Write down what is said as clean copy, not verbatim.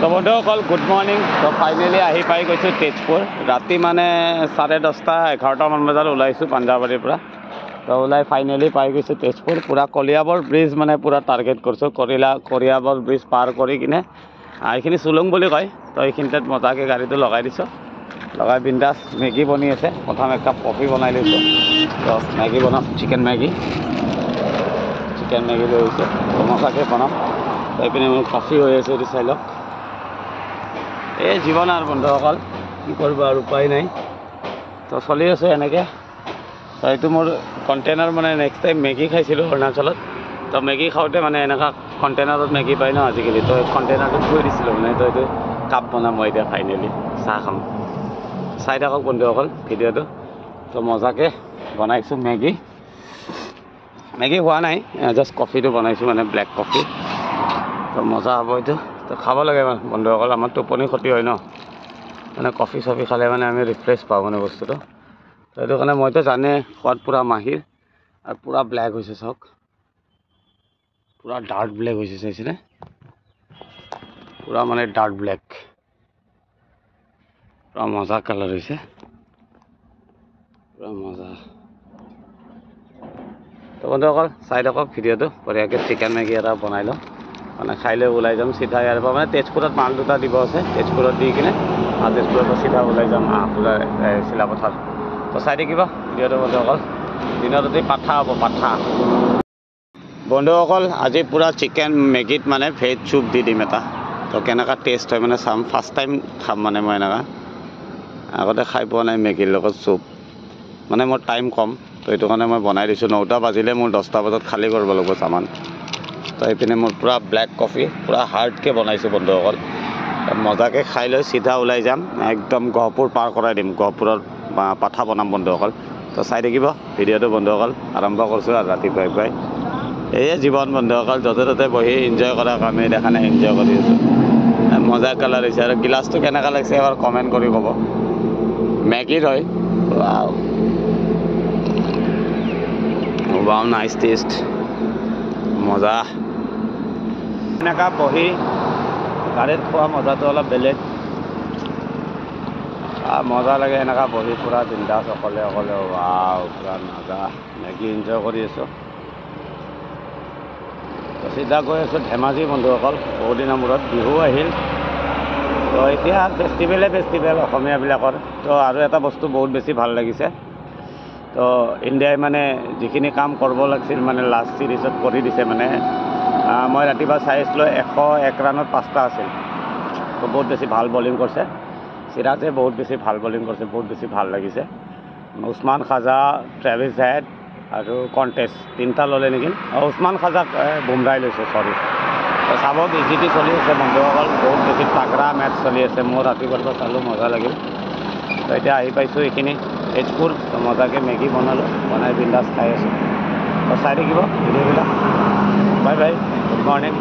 তো বন্ধুসকল good morning. তো ফাইনেলি আহি পাই গৈছোঁ তেজপুৰ। ৰাতি মানে 11:30-11মান বজাত ওলাইছোঁ পাঞ্জাবাৰীৰ পৰা। তো ওলাই ফাইনেলি পাই গৈছোঁ তেজপুৰ। পূৰা কলিয়াবৰ ব্ৰিজ মানে পূৰা টাৰ্গেট কৰিছোঁ। কলিয়াবৰ ব্ৰিজ পাৰ কৰি কিনে এইখিনি চুলুং বুলি কয়। তো এইখিনিতে মজাকৈ গাড়ীটো লগাই দিছোঁ। লগাই বিন্দাছ মেগী বনি আছে। প্ৰথম একাপ কফি বনাই লৈছোঁ। তো মেগী বনাম, চিকেন মেগী লৈ আহিছোঁ। মজাকৈ বনাম। তো এইপিনে মোৰ কফি হৈ আছে, এইটো চাই লওক। এই জীৱন আৰু বন্ধুসকল কি কৰিব আৰু উপায় নাই। তো চলি আছোঁ এনেকৈ। তো এইটো মোৰ কণ্টেইনাৰ মানে নেক্সট টাইম মেগী খাইছিলোঁ অৰুণাচলত। তো মেগী খাওঁতে মানে এনেকুৱা কণ্টেইনাৰত মেগী পায় ন আজিকালি। তো কণ্টেইনাৰটো থৈ দিছিলোঁ মানে। তো এইটো কাপ বনাম মই এতিয়া ফাইনেলি চাহ খাম। চাই থাকক বন্ধুসকল ভিডিঅ'টো। তো মজাকৈ বনাইছোঁ মেগী হোৱা নাই, জাষ্ট কফিটো বনাইছোঁ মানে ব্লেক কফি। তো মজা হ'ব এইটো। তো খাব লাগে মানে বন্ধুসকল, আমাৰ টোপনি ক্ষতি হয় ন, মানে কফি চফি খালে মানে আমি ৰিফ্ৰেছ পাওঁ মানে বস্তুটো। তো সেইটো কাৰণে মইতো জানে খোৱাত পূৰা মাহিৰ। আৰু পূৰা ব্লেক হৈছে চাওক, পূৰা ডাৰ্ক ব্লেক হৈছে চাইছেনে? পূৰা মানে ডাৰ্ক ব্লেক, পূৰা মজা কালাৰ হৈছে, পূৰা মজা। তো বন্ধুসকল চাই থাকক ভিডিঅ'টো। বঢ়িয়াকৈ চিকেন মেগী এটা বনাই লওঁ, মানে খাই লৈ ওলাই যাম চিধা ইয়াৰ পৰা। মানে তেজপুৰত মাল দুটা দিব আছে, তেজপুৰত দি কিনে আৰু তেজপুৰৰ পৰা চিধা ওলাই যাম পূৰা চিলাপথাৰ। তো চাই থাকিব ভিডিঅ'টো বন্ধুসকল। দিনত ৰাতি পাঠা হ'ব, পাঠা। বন্ধুসকল আজি পূৰা চিকেন মেগীত মানে ভেজ চুপ দি দিম এটা। তো কেনেকুৱা টেষ্ট হয় মানে চাম, ফাৰ্ষ্ট টাইম খাম মানে মই এনেকুৱা। আগতে খাই পোৱা নাই মেগীৰ লগত চুপ, মানে মোৰ টাইম কম। তো সেইটো কাৰণে মই বনাই দিছোঁ। 9টা বাজিলে মোৰ 10টা বজাত খালী কৰিব লাগিব চামান। তো এইপিনে মোৰ পূৰা ব্লেক কফি পূৰা হাৰ্ডকৈ বনাইছোঁ বন্ধুসকল। মজাকৈ খাই লৈ চিধা ওলাই যাম, একদম গহপুৰ পাৰ কৰাই দিম। গহপুৰৰ পাঠা বনাম বন্ধুসকল। তো চাই থাকিব ভিডিঅ'টো বন্ধুসকল। আৰম্ভ কৰিছোঁ আৰু ৰাতিপুৱাই। এয়ে জীৱন বন্ধুসকল, য'তে ত'তে বহি এনজয় কৰাৰ কাৰণে দেখা নাই, এনজয় কৰি আছোঁ। মজা কালাৰ হৈছে। আৰু গিলাচটো কেনেকুৱা লাগিছে এবাৰ কমেণ্ট কৰি ক'ব। মেগীৰ হয়। ৱাও নাইচ টেষ্ট, মজা। এনেকুৱা বহি গাড়ীত খোৱা মজাটো অলপ বেলেগ। মজা লাগে এনেকুৱা বহি পূৰা বিন্দাছ অকলে ৱাও পূৰা মজা মেগী এনজয় কৰি আছোঁ। তো চিধা গৈ আছোঁ ধেমাজি বন্ধুসকল। বহুত দিনৰ মূৰত বিহু আহিল। তো এতিয়া ফেষ্টিভেল অসমীয়াবিলাকৰ। তো আৰু এটা বস্তু বহুত বেছি ভাল লাগিছে। তো ইণ্ডিয়াই মানে যিখিনি কাম কৰিব লাগিছিল মানে লাষ্ট ছিৰিজত কৰি দিছে মানে। মই ৰাতিপুৱা চাই আছিলোঁ 101 ৰানত 5টা আছিল। তো বহুত বেছি ভাল বলিং কৰিছে চিৰাজে, বহুত বেছি ভাল বলিং কৰিছে, বহুত বেছি ভাল লাগিছে। উছমান খাজা, ট্ৰেভিছ হেড আৰু কণ্টেষ্ট 3টা ল'লে নেকি। উছমান খাজাক বুমৰাই লৈছে, চৰি। তো চাব ইজিটি চলি আছে বন্ধুসকল, বহুত বেছি তাগৰা মেটচ চলি আছে। মোৰ ৰাতিপুৱাৰ পৰা চালোঁ, মজা লাগিল। তো এতিয়া আহি পাইছোঁ এইখিনি তেজপুৰ। তো মজাকৈ মেগী বনালোঁ, বনাই বিন্দাছ খাই আছোঁ। তো চাই থাকিব ভিডিঅ'বিলাক। Bye bye, good morning.